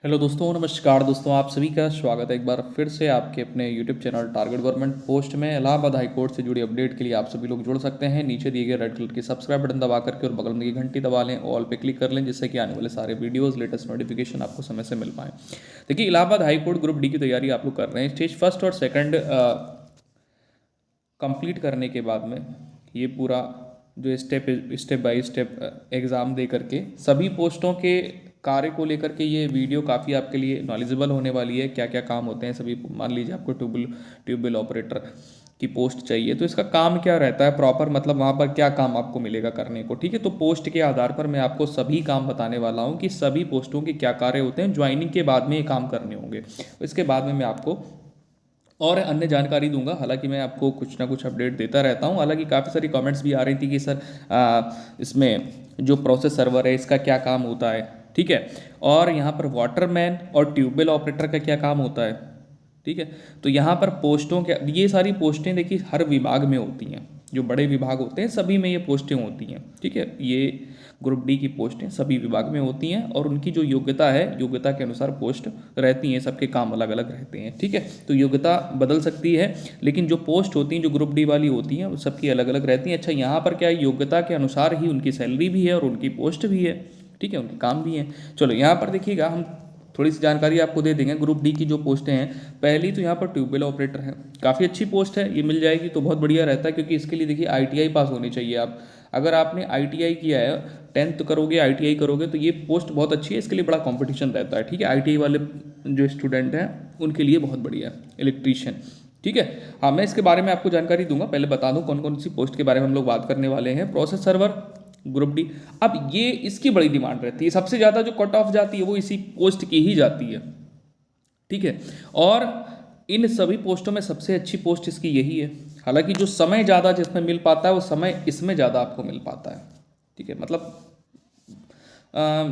Hello दोस्तों, नमस्कार दोस्तों। आप सभी का स्वागत है एक बार फिर से आपके अपने YouTube channel target government post में। इलाहाबाद हाई कोर्ट से जुड़ी अपडेट के लिए आप सभी लोग जुड़ सकते हैं। नीचे दिए गए रेड कलर की सब्सक्राइब बटन दबा करके और बगल में की घंटी दबा लें, ऑल पे क्लिक कर लें, जिससे कि आने वाले सारे वीडियोस लेटेस्ट नोटिफिकेशन आपको समय से मिल पाए। देखिए, Allahabad high court group D की तैयारी आप लोग कर रहे हैं। स्टेज फर्स्ट और सेकंड कंप्लीट करने के बाद में ये पूरा जो स्टेप बाय स्टेप एग्ज़ाम दे करके सभी पोस्टों के कार्य को लेकर के ये वीडियो काफ़ी आपके लिए नॉलेजेबल होने वाली है। क्या क्या काम होते हैं सभी, मान लीजिए आपको ट्यूबवेल ऑपरेटर की पोस्ट चाहिए, तो इसका काम क्या रहता है प्रॉपर, मतलब वहाँ पर क्या काम आपको मिलेगा करने को। ठीक है, तो पोस्ट के आधार पर मैं आपको सभी काम बताने वाला हूँ कि सभी पोस्टों के क्या कार्य होते हैं। ज्वाइनिंग के बाद में ये काम करने होंगे, इसके बाद में मैं आपको और अन्य जानकारी दूंगा। हालांकि मैं आपको कुछ ना कुछ अपडेट देता रहता हूं। हालांकि काफ़ी सारी कमेंट्स भी आ रही थी कि सर इसमें जो प्रोसेस सर्वर है इसका क्या काम होता है। ठीक है, और यहाँ पर वाटरमैन और ट्यूबवेल ऑपरेटर का क्या काम होता है। ठीक है, तो यहाँ पर पोस्टों के ये सारी पोस्टें देखिए हर विभाग में होती हैं। जो बड़े विभाग होते हैं सभी में ये पोस्टें होती हैं। ठीक है, ये ग्रुप डी की पोस्टें सभी विभाग में होती हैं और उनकी जो योग्यता है, योग्यता के अनुसार पोस्ट रहती हैं। सबके काम अलग अलग रहते हैं। ठीक है, तो योग्यता बदल सकती है, लेकिन जो पोस्ट होती हैं जो ग्रुप डी वाली होती हैं वो सबकी अलग अलग रहती हैं। अच्छा, यहाँ पर क्या है, योग्यता के अनुसार ही उनकी सैलरी भी है और उनकी पोस्ट भी है। ठीक है, उनके काम भी हैं। चलो यहाँ पर देखिएगा, हम थोड़ी सी जानकारी आपको दे देंगे। ग्रुप डी की जो पोस्टें हैं, पहली तो यहाँ पर ट्यूबवेल ऑपरेटर है। काफ़ी अच्छी पोस्ट है, ये मिल जाएगी तो बहुत बढ़िया रहता है, क्योंकि इसके लिए देखिए आईटीआई पास होनी चाहिए। आप अगर आपने आईटीआई किया है, 10th करोगे, आईटीआई करोगे, तो ये पोस्ट बहुत अच्छी है। इसके लिए बड़ा कंपटीशन रहता है। ठीक है, आईटीआई वाले जो स्टूडेंट हैं उनके लिए बहुत बढ़िया है इलेक्ट्रीशियन। ठीक है, हाँ, मैं इसके बारे में आपको जानकारी दूंगा। पहले बता दूं कौन कौन सी पोस्ट के बारे में हम लोग बात करने वाले हैं। प्रोसेस सर्वर ग्रुप डी, अब ये इसकी बड़ी डिमांड रहती है। सबसे ज़्यादा जो कट ऑफ जाती है वो इसी पोस्ट की ही जाती है। ठीक है, और इन सभी पोस्टों में सबसे अच्छी पोस्ट इसकी यही है। हालांकि जो समय ज़्यादा जिसमें मिल पाता है वो समय इसमें ज़्यादा आपको मिल पाता है। ठीक है, मतलब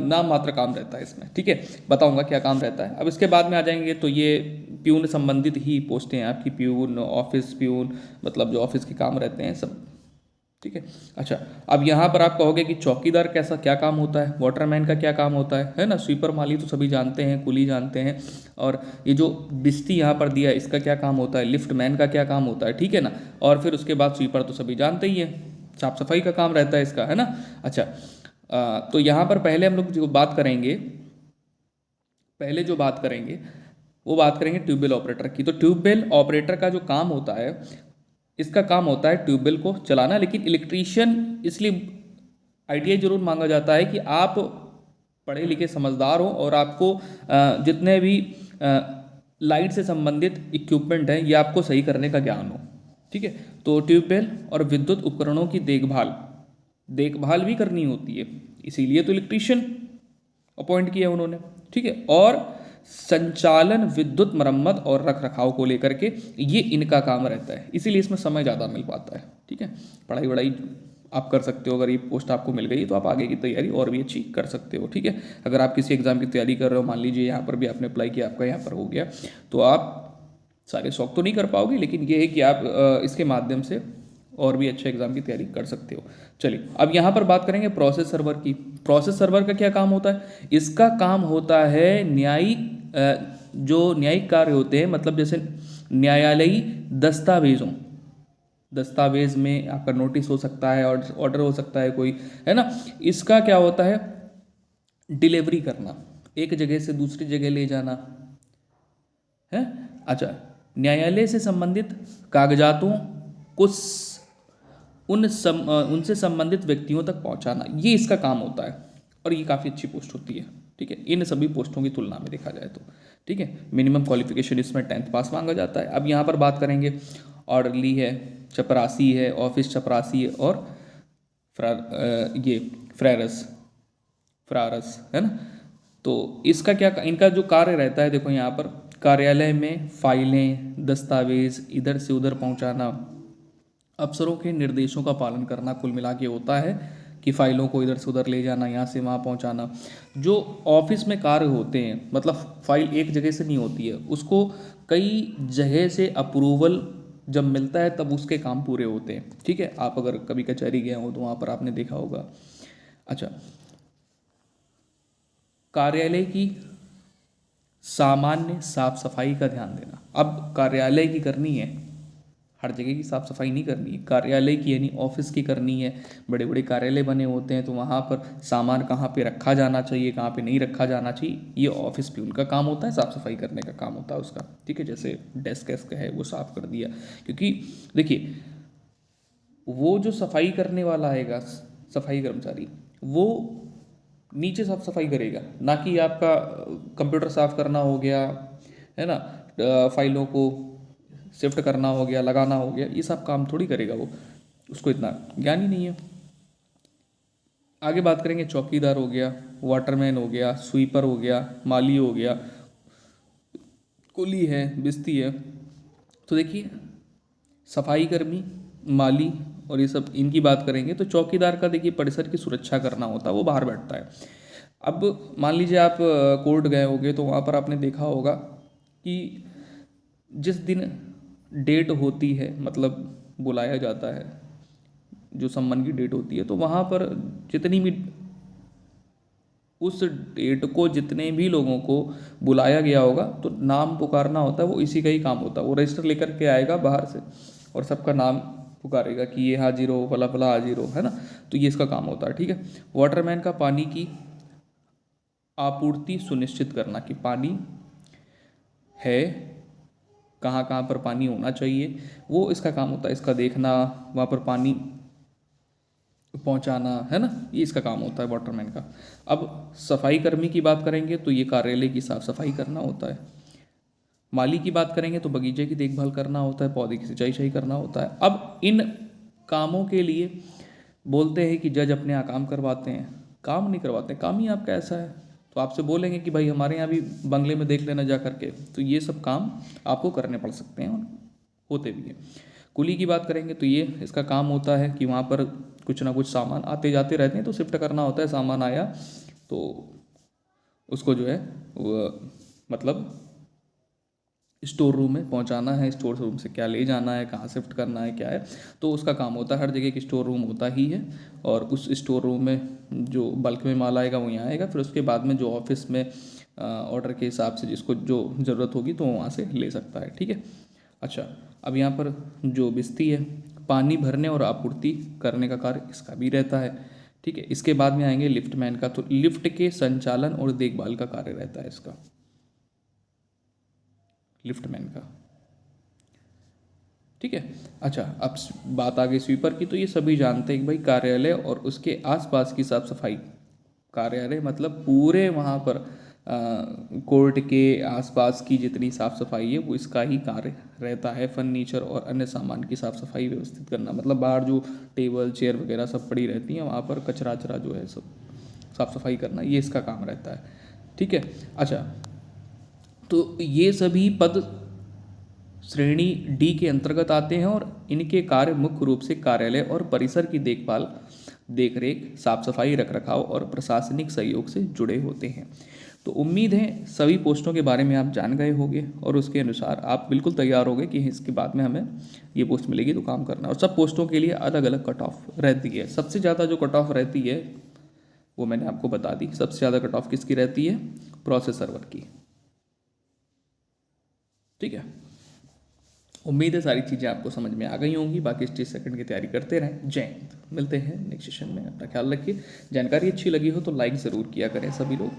नाम मात्र काम रहता है इसमें। ठीक है, बताऊंगा क्या काम रहता है। अब इसके बाद में आ जाएंगे तो ये प्यून संबंधित ही पोस्टें हैं आपकी। प्यून, ऑफिस प्यून, मतलब जो ऑफिस के काम रहते हैं सब। ठीक है, अच्छा, अब यहाँ पर आप कहोगे कि चौकीदार कैसा क्या काम होता है, वाटरमैन का क्या काम होता है ना। स्वीपर माली तो सभी जानते हैं, कुली जानते हैं। और ये जो बिस्ती यहाँ पर दिया है इसका क्या काम होता है, लिफ्ट मैन का क्या काम होता है। ठीक है ना, और फिर उसके बाद स्वीपर तो सभी जानते ही हैं, साफ सफाई का काम रहता है इसका, है ना। अच्छा, तो यहाँ पर पहले हम लोग जो बात करेंगे, पहले जो बात करेंगे वो बात करेंगे ट्यूबवेल ऑपरेटर की। तो ट्यूबवेल ऑपरेटर का जो काम होता है, इसका काम होता है ट्यूबवेल को चलाना। लेकिन इलेक्ट्रीशियन इसलिए आईटीआई जरूर मांगा जाता है कि आप पढ़े लिखे समझदार हो और आपको जितने भी लाइट से संबंधित इक्विपमेंट हैं ये आपको सही करने का ज्ञान हो। ठीक है, तो ट्यूबवेल और विद्युत उपकरणों की देखभाल देखभाल भी करनी होती है, इसीलिए तो इलेक्ट्रीशियन अपॉइंट किया उन्होंने। ठीक है, और संचालन, विद्युत मरम्मत और रख रखाव को लेकर के ये इनका काम रहता है, इसीलिए इसमें समय ज़्यादा मिल पाता है। ठीक है, पढ़ाई वढ़ाई आप कर सकते हो। अगर ये पोस्ट आपको मिल गई तो आप आगे की तैयारी और भी अच्छी कर सकते हो। ठीक है, अगर आप किसी एग्जाम की तैयारी कर रहे हो, मान लीजिए यहाँ पर भी आपने अप्लाई किया, आपका यहाँ पर हो गया, तो आप सारे शौक तो नहीं कर पाओगे, लेकिन ये है कि आप इसके माध्यम से और भी अच्छे एग्जाम की तैयारी कर सकते हो। चलिए, अब यहाँ पर बात करेंगे प्रोसेस सर्वर की। प्रोसेस सर्वर का क्या काम होता है, इसका काम होता है न्यायिक जो न्यायिक कार्य होते हैं, मतलब जैसे न्यायालयी दस्तावेजों, दस्तावेज में आपका नोटिस हो सकता है और ऑर्डर हो सकता है कोई, है ना। इसका क्या होता है, डिलीवरी करना, एक जगह से दूसरी जगह ले जाना है। अच्छा, न्यायालय से संबंधित कागजातों को उनसे संबंधित व्यक्तियों तक पहुंचाना, ये इसका काम होता है। और ये काफ़ी अच्छी पोस्ट होती है। ठीक है, इन सभी पोस्टों की तुलना में देखा जाए तो। ठीक है, मिनिमम क्वालिफिकेशन इसमें 10th पास मांगा जाता है। अब यहाँ पर बात करेंगे, ऑर्डरली है, चपरासी है, ऑफिस चपरासी है, और ये फ्रारस फ्रारस है ना। तो इसका क्या, इनका जो कार्य रहता है, देखो यहाँ पर कार्यालय में फाइलें, दस्तावेज इधर से उधर पहुँचाना, अफसरों के निर्देशों का पालन करना, कुल मिला के होता है कि फाइलों को इधर से उधर ले जाना, यहाँ से वहाँ पहुँचाना। जो ऑफिस में कार्य होते हैं, मतलब फाइल एक जगह से नहीं होती है, उसको कई जगह से अप्रूवल जब मिलता है तब उसके काम पूरे होते हैं। ठीक है, आप अगर कभी कचहरी गए हो तो वहाँ पर आपने देखा होगा। अच्छा, कार्यालय की सामान्य साफ सफाई का ध्यान देना। अब कार्यालय की करनी है, हर जगह की साफ सफाई नहीं करनी है, कार्यालय की यानी ऑफिस की करनी है। बड़े बड़े कार्यालय बने होते हैं तो वहाँ पर सामान कहाँ पे रखा जाना चाहिए, कहाँ पे नहीं रखा जाना चाहिए, ये ऑफिस प्यून का काम होता है, साफ सफाई करने का काम होता है उसका। ठीक है, जैसे डेस्क वेस्क है वो साफ कर दिया, क्योंकि देखिए वो जो सफाई करने वाला आएगा, सफाई कर्मचारी, वो नीचे साफ सफाई करेगा, ना कि आपका कंप्यूटर साफ करना हो गया है ना, फाइलों को शिफ्ट करना हो गया, लगाना हो गया, ये सब काम थोड़ी करेगा वो, उसको इतना ज्ञान ही नहीं है। आगे बात करेंगे, चौकीदार हो गया, वाटरमैन हो गया, स्वीपर हो गया, माली हो गया, कुली है, बिस्ती है। तो देखिए सफाई कर्मी, माली और ये सब इनकी बात करेंगे तो चौकीदार का देखिए परिसर की सुरक्षा करना होता है, वो बाहर बैठता है। अब मान लीजिए आप कोर्ट गए होगे तो वहाँ पर आपने देखा होगा कि जिस दिन डेट होती है, मतलब बुलाया जाता है, जो सम्मन की डेट होती है, तो वहाँ पर जितनी भी उस डेट को जितने भी लोगों को बुलाया गया होगा तो नाम पुकारना होता है, वो इसी का ही काम होता है। वो रजिस्टर लेकर के आएगा बाहर से और सबका नाम पुकारेगा कि ये हाजिर हो, फला फला हाजिर हो, है ना। तो ये इसका काम होता है। ठीक है, वाटरमैन का पानी की आपूर्ति सुनिश्चित करना कि पानी है, कहाँ कहाँ पर पानी होना चाहिए, वो इसका काम होता है, इसका देखना, वहाँ पर पानी पहुंचाना, है ना, ये इसका काम होता है वाटरमैन का। अब सफाई कर्मी की बात करेंगे तो ये कार्यालय की साफ सफाई करना होता है। माली की बात करेंगे तो बगीचे की देखभाल करना होता है, पौधे की सिंचाई करना होता है। अब इन कामों के लिए बोलते हैं कि जज अपने यहाँ काम करवाते हैं, काम नहीं करवाते, काम ही आपका ऐसा है। तो आपसे बोलेंगे कि भाई हमारे यहाँ भी बंगले में देख लेना जा करके, तो ये सब काम आपको करने पड़ सकते हैं और होते भी हैं। कुली की बात करेंगे तो ये इसका काम होता है कि वहाँ पर कुछ ना कुछ सामान आते जाते रहते हैं, तो शिफ्ट करना होता है। सामान आया तो उसको जो है वो मतलब स्टोर रूम में पहुंचाना है, स्टोर रूम से क्या ले जाना है, कहाँ शिफ्ट करना है, क्या है, तो उसका काम होता है। हर जगह एक स्टोर रूम होता ही है और उस स्टोर रूम में जो बल्क में माल आएगा वो यहाँ आएगा, फिर उसके बाद में जो ऑफिस में ऑर्डर के हिसाब से जिसको जो ज़रूरत होगी तो वहाँ से ले सकता है। ठीक है, अच्छा अब यहाँ पर जो बिस्ती है, पानी भरने और आपूर्ति करने का कार्य इसका भी रहता है। ठीक है, इसके बाद में आएंगे लिफ्टमैन का, तो लिफ्ट के संचालन और देखभाल का कार्य रहता है इसका, लिफ्टमैन का। ठीक है, अच्छा अब बात आ गई स्वीपर की, तो ये सभी जानते हैं कि भाई कार्यालय और उसके आसपास की साफ सफाई, कार्यालय मतलब पूरे वहाँ पर कोर्ट के आसपास की जितनी साफ सफाई है वो इसका ही कार्य रहता है। फर्नीचर और अन्य सामान की साफ सफाई व्यवस्थित करना, मतलब बाहर जो टेबल चेयर वगैरह सब पड़ी रहती हैं वहाँ पर कचरा वचरा जो है सब साफ सफाई करना, ये इसका काम रहता है। ठीक है, अच्छा तो ये सभी पद श्रेणी डी के अंतर्गत आते हैं और इनके कार्य मुख्य रूप से कार्यालय और परिसर की देखभाल, देखरेख, साफ सफाई, रखरखाव और प्रशासनिक सहयोग से जुड़े होते हैं। तो उम्मीद है सभी पोस्टों के बारे में आप जान गए होंगे और उसके अनुसार आप बिल्कुल तैयार हो गए कि इसके बाद में हमें ये पोस्ट मिलेगी तो काम करना है। और सब पोस्टों के लिए अलग अलग कट ऑफ रहती है। सबसे ज़्यादा जो कट ऑफ रहती है वो मैंने आपको बता दी। सबसे ज़्यादा कट ऑफ किसकी रहती है? प्रोसेस सर्वर की। ठीक है, उम्मीद है सारी चीज़ें आपको समझ में आ गई होंगी। बाकी स्टेज सेकंड की तैयारी करते रहें। जय हिंद। मिलते हैं नेक्स्ट सेशन में। अपना ख्याल रखिए। जानकारी अच्छी लगी हो तो लाइक ज़रूर किया करें सभी लोग।